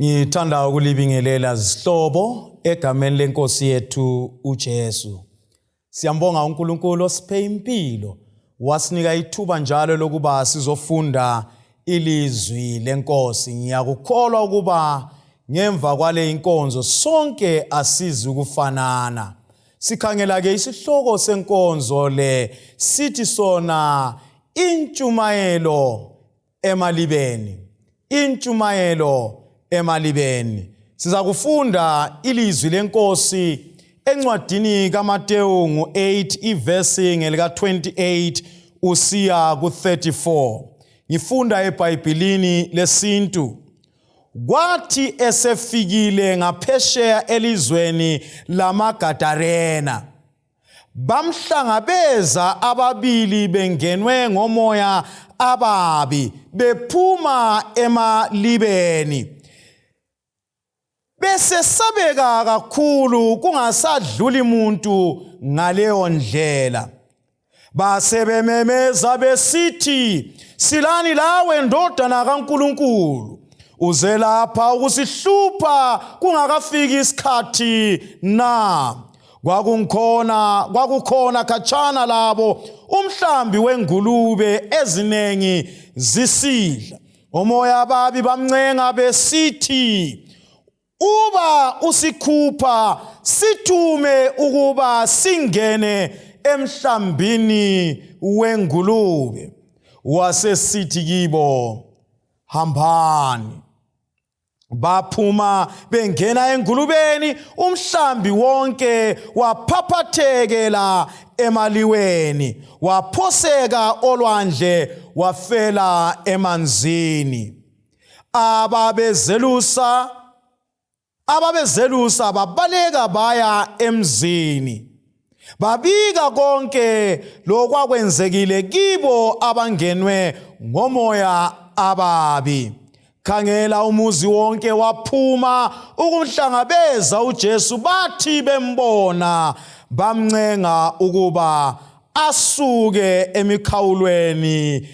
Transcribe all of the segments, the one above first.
Ngithanda ukulibingelela zihlobo egameni lenkosi yethu uJesu. Siyambonga uNkulunkulu osiphe impilo, wasinika ithuba njalo lokuba sizofunda ilizwi lenkosi. Ngiyakukholwa ukuba ngemva kwale inkonzo sonke asizi ukufanana. Sikhangela ke isihloko senkonzo le sithi sona Intshumayelo Emalibeni. Intshumayelo Emalibeni. Siza kufunda ilizwi lenkosi encwadini kaMateyu 8 iverse ngelika 28 usiya ku 34. Ngifunda eBhayibhelini lesintu. Kwathi esefikile ngaphesheya elizweni lamaGadarena, bamhlangabeza ababili bengenwe ngomoya ababi bephuma Emalibeni. Besesabeka kakhulu kungasadluli muntu ngaleyo ndlela. Basebememeza besithi, "Silani lawe ndodana kaNkulunkulu, uze lapha ukusihlupha kungakafiki isikhathi na?" Kwakukhona khatshana labo umhlambi wengulube ezinengi zisidla. Umoya ababi bamncenga besithi, "Uba usikhupha sithume ukuba singene emhlambini wengulube." Wasesithi kibo, "Hambani." Baphuma bengena engulubeni, umhlambi wonke waphaphathekela emaliweni, waphoseka olwandle, wafela emanzini. Ababezelusa babaleka baya emzini, babika konke lokwakwenzekile kibo abangenwe ngomoya ababi. Khangela, umuzi wonke waphuma ukumhlangabeza uJesu. Bathi bembona bamncenga ukuba asuke emikhawulweni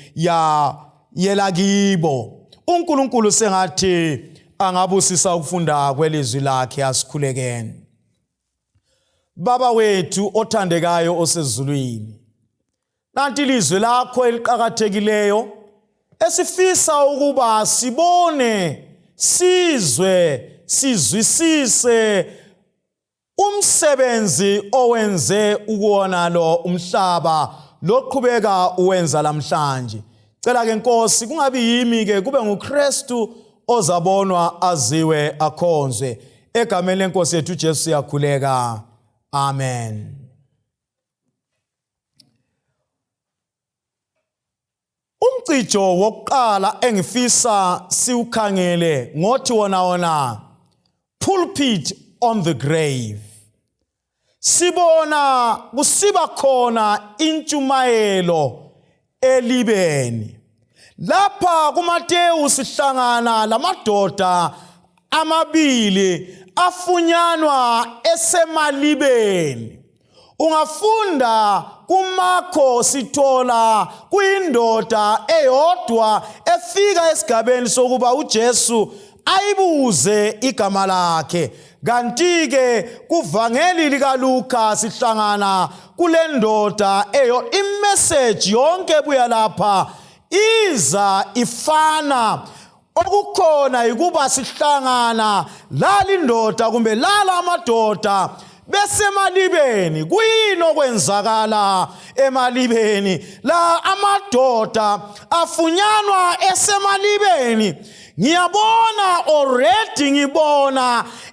yelakibo. uNkulunkulu sengathi angabusisa ukufunda kwelizwi lakhe. Asikhulekeni. Baba wethu othandekayo osezulwini, nanti ilizwi lakho eliqhakathekileyo esifisa ukuba sibone, sizwe, sizwisise umsebenzi owenze ukuwona lo umhlaba loqhubeka uwenza namhlanje. Cela ke Nkosi, kungabi yimi ke, kube nguKristu ozabonwa, aziwe, akhonzwe. Egameni lenkosi yethu uJesu siyakhuleka. Amen. Umcijo wokuqala engifisa siukhangele ngothi wona pulpit on the grave. Sibona kusiba khona intshumayelo elibeni. Lapha kuMateyu sihlangana lamadoda amabili afunyanwa esemalibeni. Ungafunda kuMakho sithola kuyindoda eyodwa efika esigabeni sokuba uJesu ayibuze igama lakhe. Kanti ke kuvangeli likaLuka sihlangana kule ndoda imessage yonke buya lapha iza ifana. Okukhona ukuba sihlangana lali ndoda kumbe lala amadoda besemalibeni. Kuyini okwenzakala emalibeni? La amadoda afunyanwa esemalibeni. Ngibona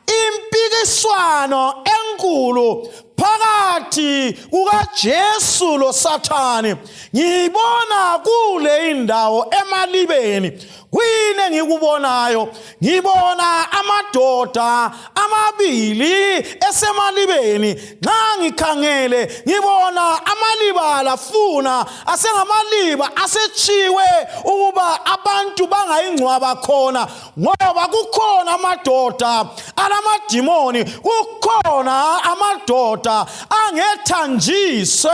impikiswano enkulu phakathi kukaJesu loSathane. Ngibona kule indawo emalibeni. Kuyini engikubonayo? Ngibona amadoda amabili esemalibeni. Nxa ngikhangele ngibona amaliba amacala funa asengamaliba asechiwe ukuba abantu bangayingcwaba khona ngoba kukhona amadoda alamadimoni, kukhona amadoda angethanjiswe.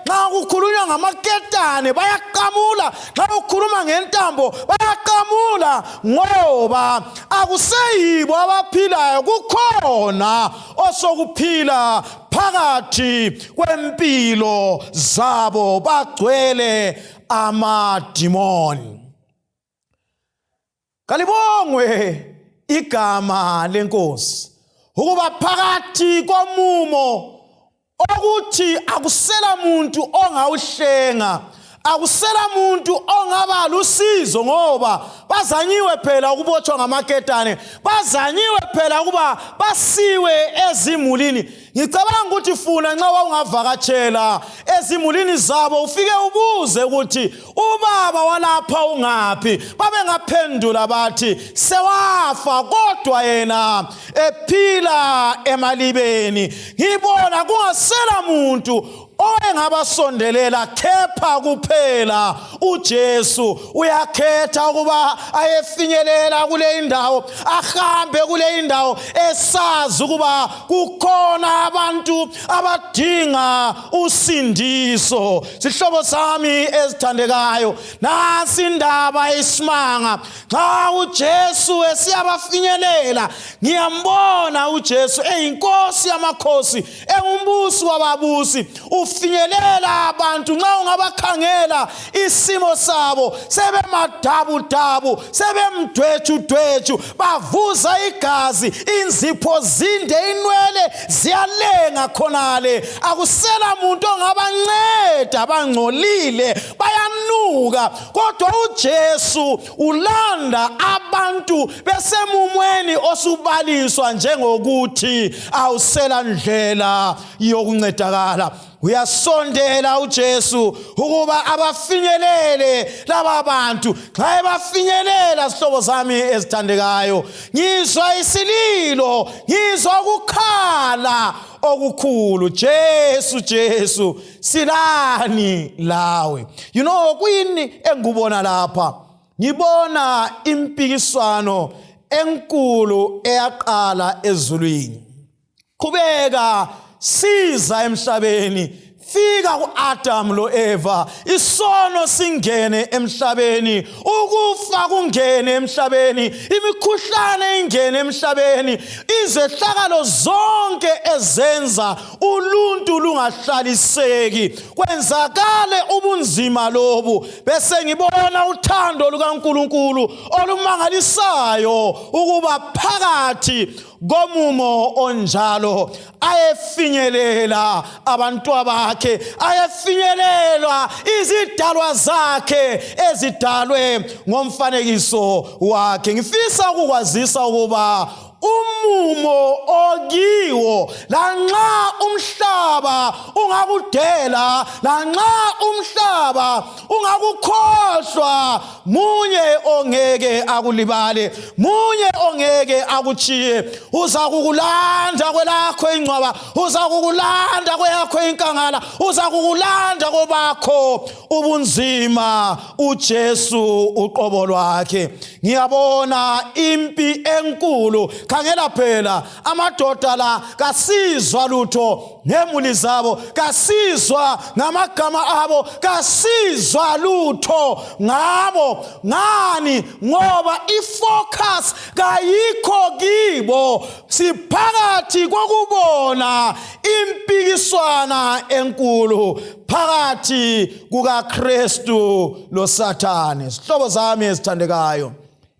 Nxa kukhulunywa ngamaketane bayaqamula, nxa kukhuluma ngentambo bayaqamula ngoba akuseyibo abaphilayo, kukhona osokuphila phakathi kwempilo zabo, bagcwele amadimoni. Kalibongwe igama lenkosi ukuba phakathi komumo okuthi akusela muntu ongawuhlenga, akusela muntu ongaba lusizo ngoba bazanyiwe phela ukubotshwa ngamaketane, bazanyiwe phela ukuba basiwe ezimulini. Ngicabanga ukuthi funa nxa ungavakatshela ezimulini zabo ufike ubuze ukuthi ubaba walapha ungaphi, babengaphendula bathi sewafa kodwa yena ephila emalibeni. Ngibona kungasela muntu owengabasondelela kepha kuphela uJesu. Uyakhetha ukuba ayefinyelela kule indawo, ahambe kule indawo esazi ukuba kukhona abantu abadinga usindiso. Sihlobo sami ezithandekayo, nasi indaba isimanga. Xa uJesu esiyabafinyelela, ngiyambona uJesu eyinkosi yamakhosi, engumbusi wababusi. Ufinyelela abantu nxa ungabakhangela isimo sabo sebemadabudabu, sebemdwetshu, bavuza igazi, inzipho zinde, inwele ziyalenga khonale. Akusela muntu ongabanceda, bangcolile, bayanuka. Kodwa uJesu ulanda abantu besemumweni osubaliswa njengokuthi awusela ndlela yokuncedakala. Uyasondela uJesu ukuba abafinyelele laba bantu. Xa ebafinyelela, sihlobo zami ezithandekayo, ngizwa isililo, ngizwa ukukhala okukhulu. Jesu, silani lawe. Kuyini engubona lapha? Ngibona impikiswano enkulu eyaqala ezulwini. Qhubeka siza emhlabeni, fika ku-Adam lo-Eva, isono singene emhlabeni, ukufa kungene emhlabeni, imikhuhlane ingene emhlabeni, izehlakalo zonke ezenza uluntu lungahlaliseki, kwenzakale ubunzima lobu. Bese ngibona uthando lukaNkulunkulu olumangalisayo ukuba phakathi komumo onjalo ayefinyelela abantu bakhe, ayefinyelelwa izidalwa zakhe ezidalwe ngomfanekiso wakhe. Ngifisa ukukwazisa ukuba umumo okiwo, lanxa umhlaba ungakudela, lanxa umhlaba ungakukhohlwa, munye ongeke akulibale, munye ongeke akuchiye. Uza kukulanda kwelakho ingcwaba, uza kukulanda kweyakho inkangala, uza kukulanda kobakho ubunzima. uJesu uqobo lwakhe. Ngiyabona impi enkulu. Khangela phela, amadoda la kasizwa lutho ngemuli zabo, kasizwa ngamagama abo, kasizwa lutho ngabo. Ngani? Ngoba ifocus kayikho kibo. Siphakathi kokubona impikiswana enkulu phakathi kukaKristu loSathane. Sihlobo zami ezithandekayo,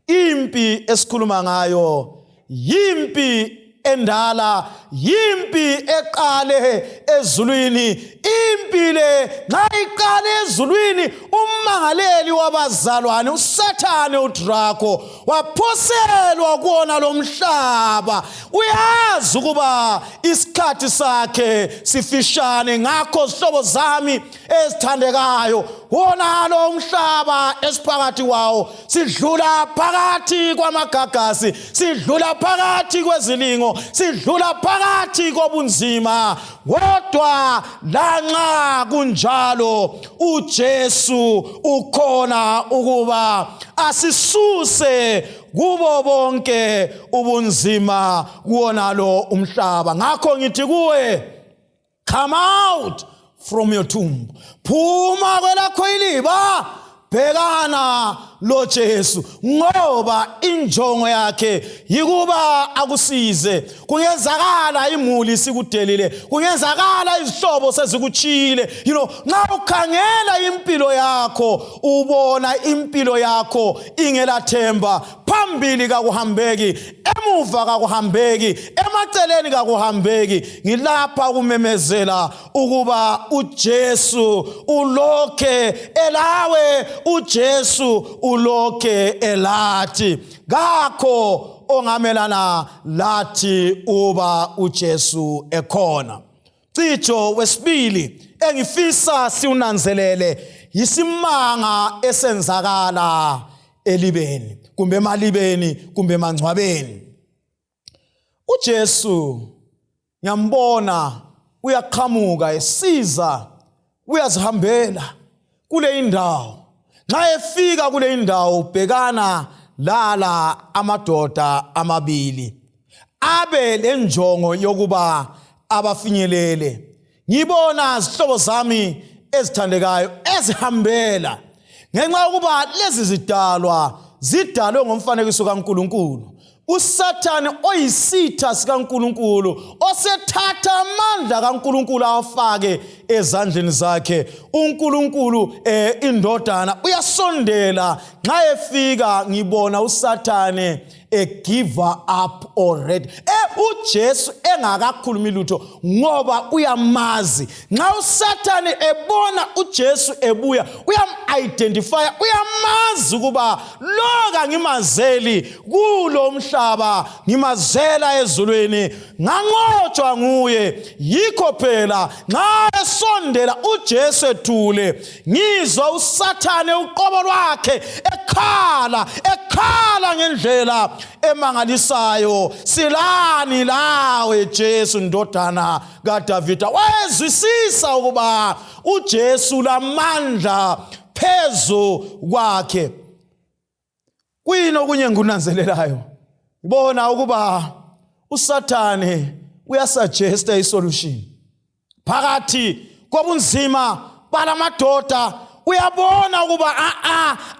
impi esikhuluma ngayo yimpi endala, yimpi eqale ezulwini. Impi le nxa iqale ezulwini, ummangaleli wabazalwane uSathane uDrako waphoselwa kuwona lo mhlaba. Uyazi ukuba isikhathi sakhe sifishane. Ngakho sihlobo zami ezithandekayo, wona lo mhlaba esiphakathi kwawo, sidlula phakathi kwamagagasi, sidlula phakathi kwezilingo, sidlula phakathi phakathi kobunzima kodwa lanxa kunjalo uJesu ukhona ukuba asisuse kubo bonke ubunzima kuonalo umhlaba. Ngakho ngithi kuwe, come out from your tomb. Phuma kwelakho iliba, bhekana lo Jesu, ngoba injongo yakhe yikuba akusize. Kungenzakala imuli sikudelile, kungenzakala izihlobo sezikuchile. Nxa ukhangela impilo yakho, ubona impilo yakho ingelathemba, phambili kakuhambeki, emuva kakuhambeki, emaceleni kakuhambeki, ngilapha kumemezela ukuba uJesu ulokhe elawe, uJesu ulokhe elathi. Ngakho ongamelana lathi uba uJesu ekhona. Cijo wesibili engifisa siunanzelele yisimanga esenzakala elibeni, kumbe emalibeni, kumbe emangcwabeni. uJesu ngiyambona uyaqhamuka esiza, uyazihambela kule indawo. Nxa efika kule indawo ubhekana lala amadoda amabili abe lenjongo yokuba abafinyelele. Ngibona izihlobo zami ezithandekayo ezihambela ngenxa yokuba lezi zidalwa zidalwe ngomfanekiso kaNkulunkulu. uSathane oyisitha sikaNkulunkulu osethatha amandla kaNkulunkulu awafake ezandleni zakhe. uNkulunkulu indodana uyasondela. Nxa efika ngibona uSathane give up already. uJesu engakakhulumi lutho ngoba uyamazi. Nxa uSathane ebona uJesu ebuya, uyam-identify, uyamazi ukuba lo kangimazeli kulo mhlaba, ngimazela ezulwini, nganqotshwa nguye. Yikho phela nxa esondela uJesu ethule, ngizwa uSathane uqobo lwakhe ekhala ngendlela emangalisayo. Silani lawe Jesu, ndodana kaDavida. Wayezwisisa ukuba uJesu lamandla phezu kwakhe. Kuyini okunye ngunanzelelayo? Ngibona ukuba uSathane uyasuggesta isolution phakathi kobunzima balamadoda. Uyabona ukuba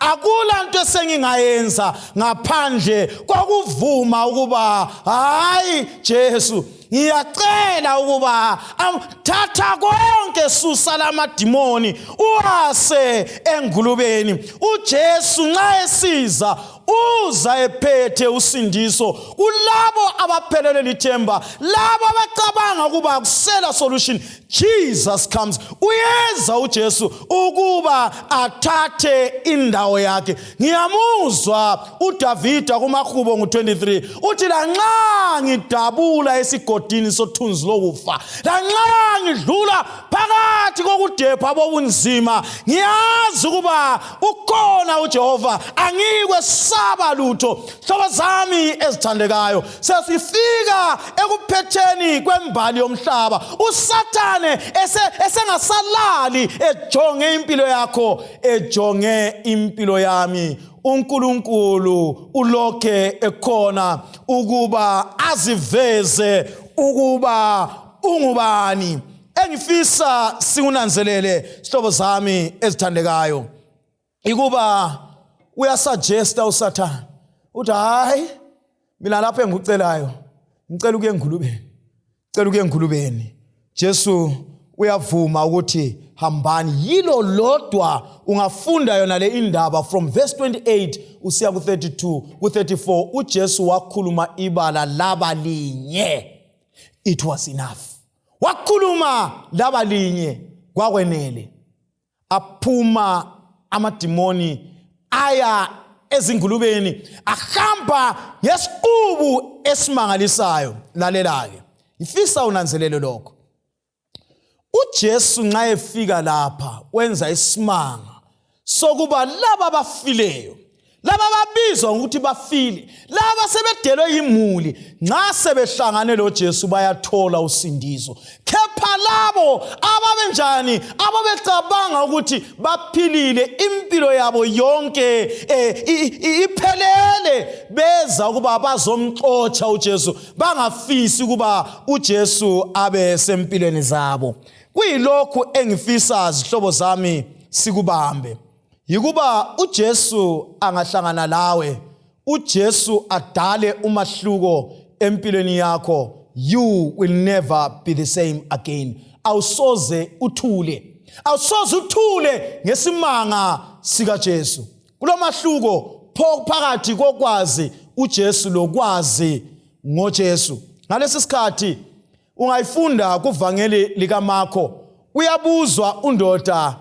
akula nto esengingayenza ngaphandle kokuvuma ukuba hayi Jesu, ngiyacela ukuba thatha konke, susa lamadimoni uwase engulubeni. uJesu nxa esiza uza ephethe usindiso kulabo abaphelele lithemba, labo abacabanga ukuba kusela solution. Jesus comes. Uyeza uJesu ukuba athathe indawo yakhe. Ngiyamuzwa uDavida kumaHubo 23 uthi, lanxa ngidabula esigodini sothunzi lokufa, lanxa ngidlula phakathi kokudepha bobunzima, ngiyazi ukuba ukhona uJehova, angikwe saba lutho. Hlobo zami ezithandekayo, sesifika ekuphetheni kwembali yomhlaba. uSathane esengasalali ejonge impilo yakho, ejonge impilo yami. uNkulunkulu ulokhe ekhona ukuba aziveze ukuba ungubani. Engifisa sikunanzelele sihlobo zami ezithandekayo, ikuba uyasuggesta uSathane uthi, hayi mina lapha engikucelayo ngicela ukuye engulubeni, ngicela ukuye engulubeni. Jesu uyavuma ukuthi hambani. Yilo lodwa ungafunda yona le indaba from verse 28 usiya ku32 ku34. uJesu wakhuluma ibala labalinye. It was enough. Wakhuluma labalinye kwakwenele. Aphuma amadimoni aya ezingulubeni, ahamba ngesiqubu esimangalisayo. Lalela-ke, ifisa unanzelele lokho. uJesu nxa efika lapha wenza isimanga sokuba laba abafileyo, laba babizwa ukuthi bafile, laba sebedelwe imuli, nxa sebehlangane loJesu bayathola usindiso. Kepha labo ababenjani, ababecabanga ukuthi baphilile impilo yabo yonke iphelele, beza ukuba bazomxotsha uJesu, bangafisi ukuba uJesu abe sempilweni zabo. Kuyilokhu engifisa zihlobo zami sikubambe, yikuba uJesu angahlangana lawe, uJesu adale umahluko empilweni yakho, you will never be the same again. Awusoze uthule, awusoze uthule ngesimanga sika Jesu. Kulomahluko phakathi kokwazi uJesu lokwazi ngoJesu. Ngalesi sikhathi ungayifunda kuvangeli likaMarko, uyabuzwa undoda,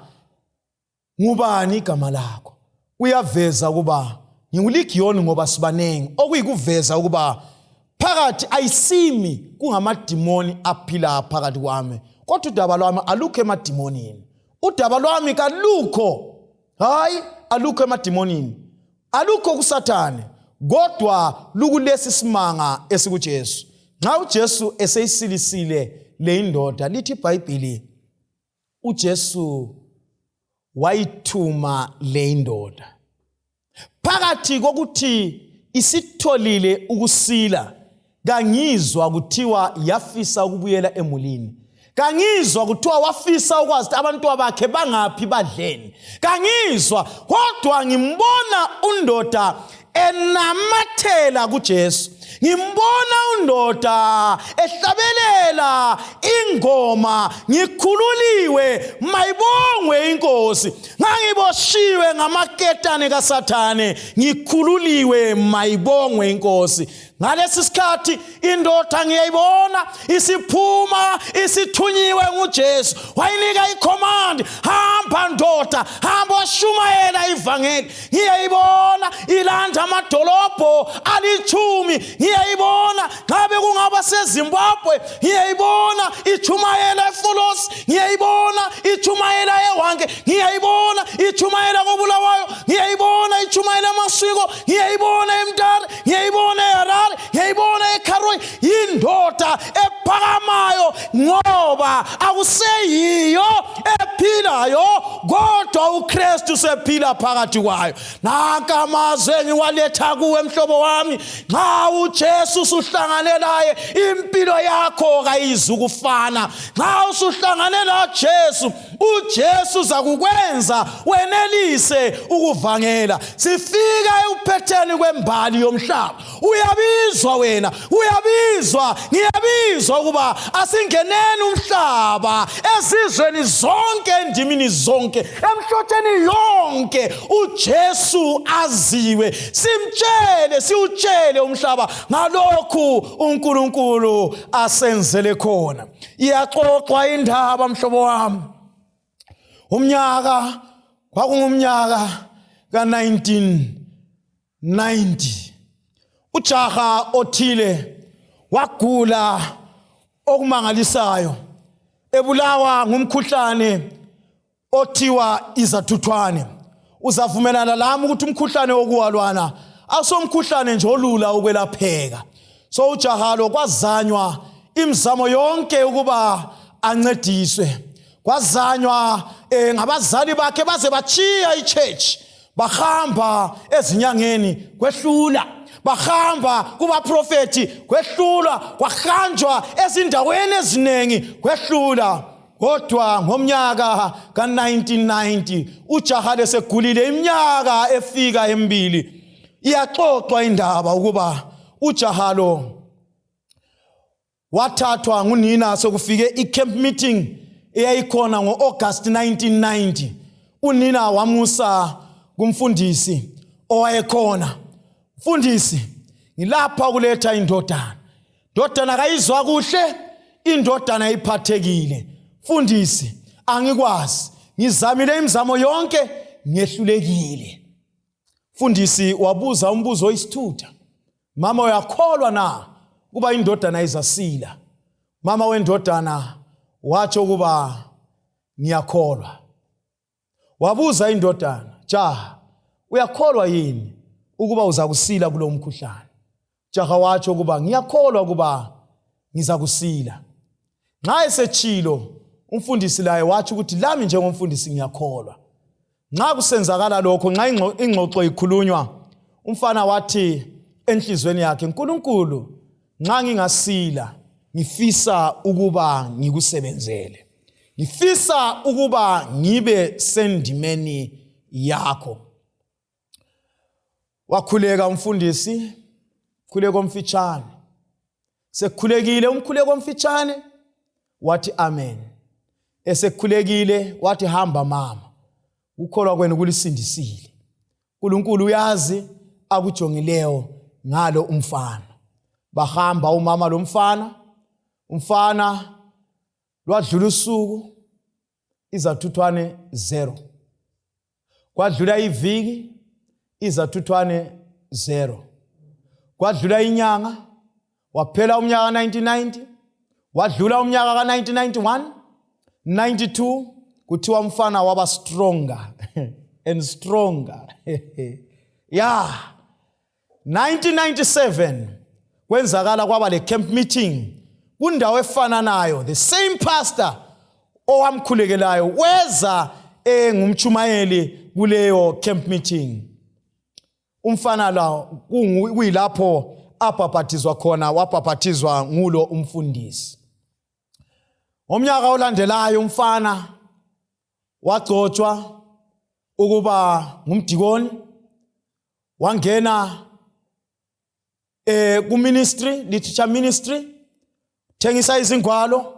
ngubani igama lakho? Uyaveza ukuba nginguLegion ngoba sibanengi, okuyikuveza ukuba phakathi ayisimi kungamadimoni aphila phakathi kwami, kodwa udaba lwami alukho emadimonini. Udaba lwami kalukho, hayi alukho emadimonini, alukho kuSathane, kodwa lukulesi simanga esikuJesu. Nxa uJesu eseyisilisile le indoda, lithi iBhayibheli uJesu wayithuma le indoda. Phakathi kokuthi isitholile ukusila, kangizwa kuthiwa yafisa ukubuyela emulini. Kangizwa kuthiwa wafisa ukwazi abantwana bakhe bangaphi badleni. Kangizwa, kodwa ngimbona undoda enamathela kuJesu. Ngimbona undoda ehlabelela ingoma, ngikhululiwe, mayibongwe inkosi. Ngangiboshiwe ngamaketane kaSathane, ngikhululiwe, mayibongwe inkosi. Ngalesi sikhathi indoda ngiyayibona isiphuma, isithunyiwe nguJesu. Wayinika icommand, hamba ndoda, hamba shumayela ivangeli. Ngiyayibona ilanda amadolobho ali-10. Ngiyayibona ngabe kungaba seZimbabwe, ngiyayibona ichumayela eFolosi, ngiyayibona ichumayela eHwange, ngiyayibona ichumayela koBulawayo, ngiyayibona ichumayela eMasiko, ngiyayibona eMtare, ngiyayibona eHarare, ngiyayibona eKaroi. Indoda ephakamayo ngoba akuseyiyo ephilayo, kodwa uKristu sephila phakathi kwayo. Nanka amazwe ngiwaletha kuwe mhlobo wami, nxa uJesu usuhlangane naye impilo yakho kayizukufana. Nxa usuhlangane noJesu, uJesu uzakukwenza wenelise ukuvangela. Sifika ekuphetheni kwembali yomhlaba, uyabizwa wena, uyabizwa, ngiyabizwa ukuba asingeneni umhlaba, ezizweni zonke, endimini zonke, emhlotsheni yonke, uJesu aziwe. Simtshele, siutshele umhlaba ngalokhu uNkulunkulu asenzele khona. Iyaxoxwa indaba mhlobo wami. Umnyaka kwakungumnyaka ka-1990. Ujaha othile wagula okumangalisayo, ebulawa ngumkhuhlane othiwa izathuthwane. Uzavumelana lami ukuthi umkhuhlane wokuwalwana asomkhuhlane nje olula ukwelapheka. So ujaha lo kwazanywa imizamo yonke ukuba ancediswe. Kwazanywa ngabazali bakhe baze bachiya ichurch, bahamba ezinyangeni kwehlula, bahamba kubaprofeti kwehlula, kwahanjwa ezindaweni ezinengi kwehlula. Kodwa ngomnyaka ka-1990 ujaha lesegulile iminyaka efika 2. Iyaxoxwa indaba ukuba ujaha lo wathathwa ngunina sokufike i-camp meeting eyayikhona ngo-August 1990. Unina wamusa kumfundisi owayekhona. Mfundisi, ngilapha kuletha indodana. Indodana kayizwa kuhle, indodana iphathekile. Mfundisi, angikwazi, ngizamile imizamo yonke, ngehlulekile. Mfundisi wabuza umbuzo oyisithutha. Mama, uyakholwa na kuba indodana izasila? Mama wendodana watsho kuba ngiyakholwa. Wabuza indodana, "Jaha, uyakholwa yini ukuba uza kusila kulo mkhuhlane. Jaha watsho ukuba ngiyakholwa ukuba ngiza kusila. Nxa esetshilo umfundisi laye watsho ukuthi lami njengomfundisi ngiyakholwa. Nxa kusenzakala lokho, nxa ingxoxo ikhulunywa, umfana wathi enhlizweni yakhe, Nkulunkulu, nxa ngingasila ngifisa ukuba ngikusebenzele. Ngifisa ukuba ngibe sendimeni yakho. Wakhuleka umfundisi, khuleko omfitshane. Sekukhulekile umkhuleko omfitshane, wathi amen. Esekhulekile wathi hamba mama, ukholwa kwenu kulisindisile. uNkulunkulu uyazi akujongileyo ngalo umfana. Bahamba umama lo mfana, umfana lwadlula usuku izathuthwane 0. Kwadlula iviki izathuthwane 0. Kwadlula inyanga, waphela umnyaka 1990, wadlula umnyaka ka 1991, 92, kuthiwa umfana waba stronger and stronger. Yeah. 1997 kwenzakala kwaba le camp meeting kundawo efana nayo, the same pastor owamkhulekelayo weza ngumchumayeli kuleyo camp meeting. Umfana la kuyilapho abhaphathizwa khona, wabhaphathizwa ngulo umfundisi. Ngomnyaka olandelayo umfana wagcotshwa ukuba ngumdikoni, wangena ku ministry, literature ministry, thengisa izingwalo.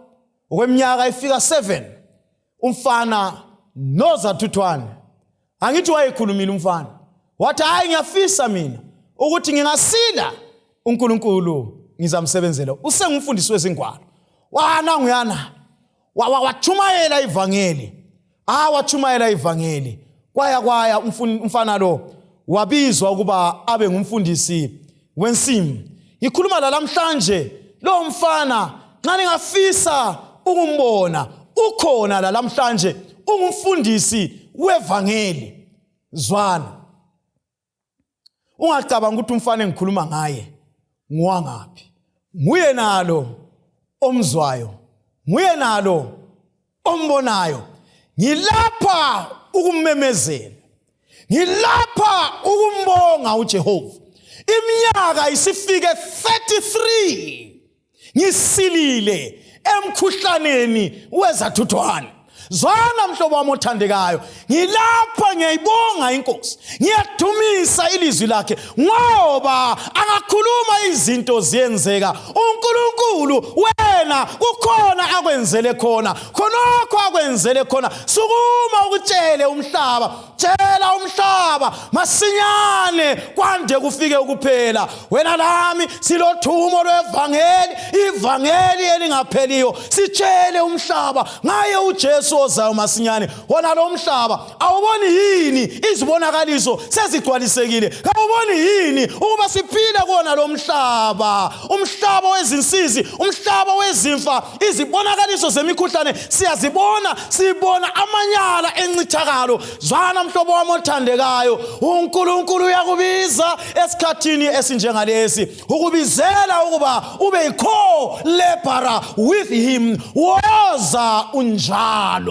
Okweminyaka ifika 7 umfana nozathuthwane. Angithi wayekhulumile umfana, wathi hayi ngiyafisa mina ukuthi ngingasila uNkulunkulu ngizamsebenzela. Usengumfundisi wezingwalo. Wana nguyana wachumayela ivangeli. Wachumayela ivangeli. Kwaya umfana lo wabizwa ukuba abe ngumfundisi wensimu. Ngikhuluma la namhlanje lo mfana nxa ningafisa ukumbona ukhona la namhlanje, ungumfundisi wevangeli. Zwana. Ungacabanga ukuthi umfana engikhuluma ngaye nguwangaphi. Nguye nalo omzwayo, nguye nalo ombonayo. Ngilapha ukummemezela, ngilapha ukumbonga uJehova. Iminyaka isifike 33 ngisilile emkhuhlaneni wezathuthwane. Zwana mhlobo wami othandekayo, ngilapha ngiyayibonga inkosi, ngiyadumisa ilizwi lakhe ngoba angakhuluma izinto ziyenzeka. uNkulunkulu wena kukhona akwenzele khona, khonokho akwenzele khona. Sukuma ukutshele umhlaba, tshela umhlaba masinyane kwande kufike ukuphela. Wena lami silothumo lwevangeli, ivangeli elingapheliyo. Sitshele umhlaba ngaye uJesu ozayo masinyane. Wona lo mhlaba awuboni yini izibonakaliso sezigcwalisekile? Awuboni yini ukuba siphila kuona lo mhlaba, umhlaba wezinsizi, umhlaba wezimfa, izibonakaliso zemikhuhlane siyazibona, sibona amanyala encithakalo. Zwana mhlobo wami othandekayo, uNkulunkulu uyakubiza esikhathini esinjengalesi ukubizela ukuba ube co-laborer with him. Woza unjalo.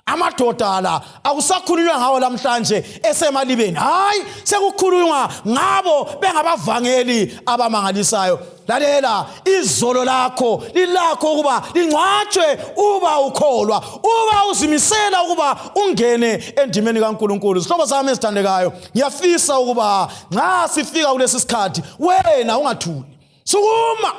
Amadoda la akusakhulunywa ngawo namhlanje esemalibeni. Hayi, sekukhulunywa ngabo bengabavangeli abamangalisayo. Lalela, izolo lakho lilakho ukuba lingcwatshwe uba ukholwa, uba uzimisela ukuba ungene endimeni kaNkulunkulu. Sihlobo sami esithandekayo, ngiyafisa ukuba nxa sifika kulesi sikhathi wena ungathuli, sukuma,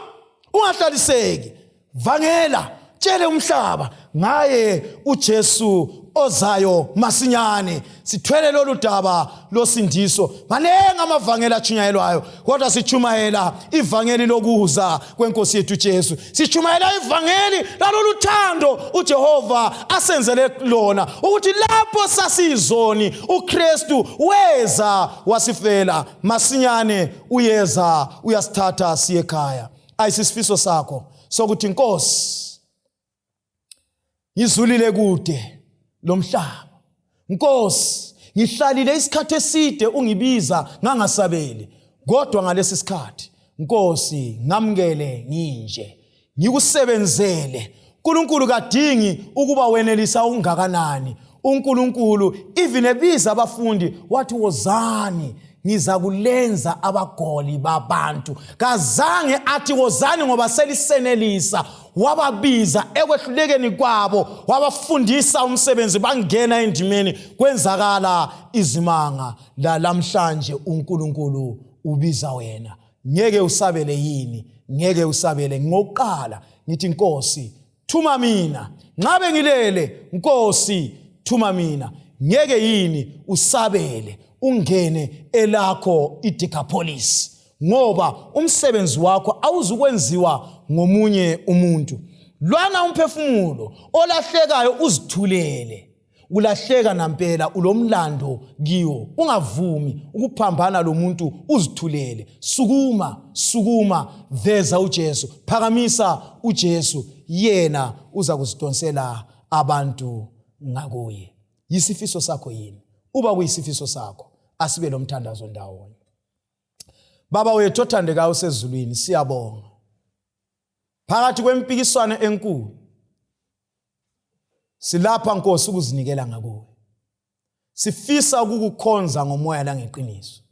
ungahlaliseki, vangela, tshele umhlaba ngaye uJesu ozayo masinyane. Sithwele lolu daba losindiso. Manenga amavangeli achunyayelwayo, kodwa sichumayela ivangeli lokuza kwenkosi yethu Jesu. Sichumayela ivangeli lalolu thando uJehova asenzele lona, ukuthi lapho sasizoni uKristu weza wasifela, masinyane uyeza uyasithatha siye ekhaya. Ayisisifiso sakho sokuthi inkosi ngizulile kude lo mhlaba. Nkosi, ngihlalile isikhathi eside ungibiza ngangasabeli, kodwa ngalesi sikhathi Nkosi ngamukele nginje, ngikusebenzele. uNkulunkulu kadingi ukuba wenelisa ungakanani. uNkulunkulu even ebiza abafundi wathi wozani ngiza kulenza abagoli babantu. Kazange athi wozani ngoba selisenelisa, wababiza ekwehlulekeni kwabo, wabafundisa umsebenzi, bangena endimeni, kwenzakala izimanga. Lamhlanje uNkulunkulu ubiza wena. Ngeke usabele yini? Ngeke usabele. Ngokuqala ngithi Nkosi thuma mina, ngabe ngilele Nkosi thuma mina. Ngeke yini usabele ungene elakho iDecapolis, ngoba umsebenzi wakho awuzukwenziwa ngomunye umuntu. Lwana umphefumulo olahlekayo uzithulele. Ulahleka nampela, ulomlando kiwo. Ungavumi ukuphambana lo muntu, uzithulele. Sukuma veza uJesu, phakamisa uJesu, yena uza kuzidonsela abantu ngakuye. Yisifiso sakho yini? Uba kuyisifiso sakho, asibe lo mthandazo ndawonye. Baba wethu othandekayo usezulwini, siyabonga. Phakathi kwempikiswano enkulu, silapha Nkosi ukuzinikela ngakuwe. Sifisa ukukukhonza ngomoya langeqiniso.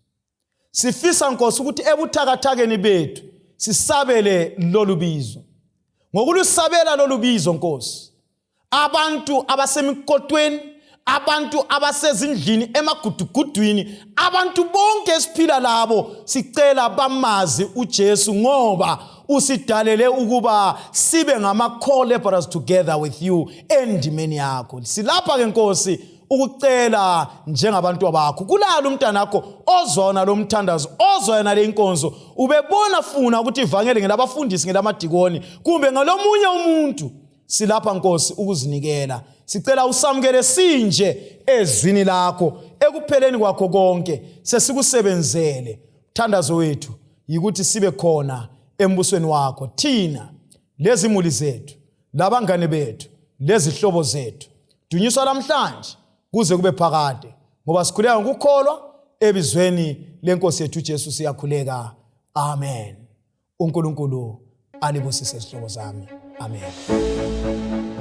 Sifisa Nkosi ukuthi ebuthakathakeni bethu sisabele lolu bizo. Ngokulusabela lolu bizo Nkosi, abantu abasemikotweni, abantu abasezindlini emagudugudwini, abantu bonke esiphila labo, sicela bamazi uJesu, ngoba usidalele ukuba sibe ngama-co-laborers together with you endimeni yakho. Silapha ke Nkosi ukucela njengabantu bakho, kulalo umntanakho ozona lo mthandazo, ozona le inkonzo, ubebona funa ukuthi ivangeli ngelabafundisi, ngelamadikoni, kumbe ngalomunye umuntu. Silapha Nkosi ukuzinikela. Sicela usamukele sinje ezwini lakho, ekupheleni kwakho konke sesikusebenzele. Thandazo wethu yikuthi sibe khona embusweni wakho, thina lezimuli zethu, labangane bethu, lezihlobo zethu. Dunyiswa namhlanje kuze kube phakade, ngoba sikhuleka ngokukholwa ebizweni lenkosi yethu uJesu siyakhuleka. Amen. uNkulunkulu alibusise izihlobo zami. Amen.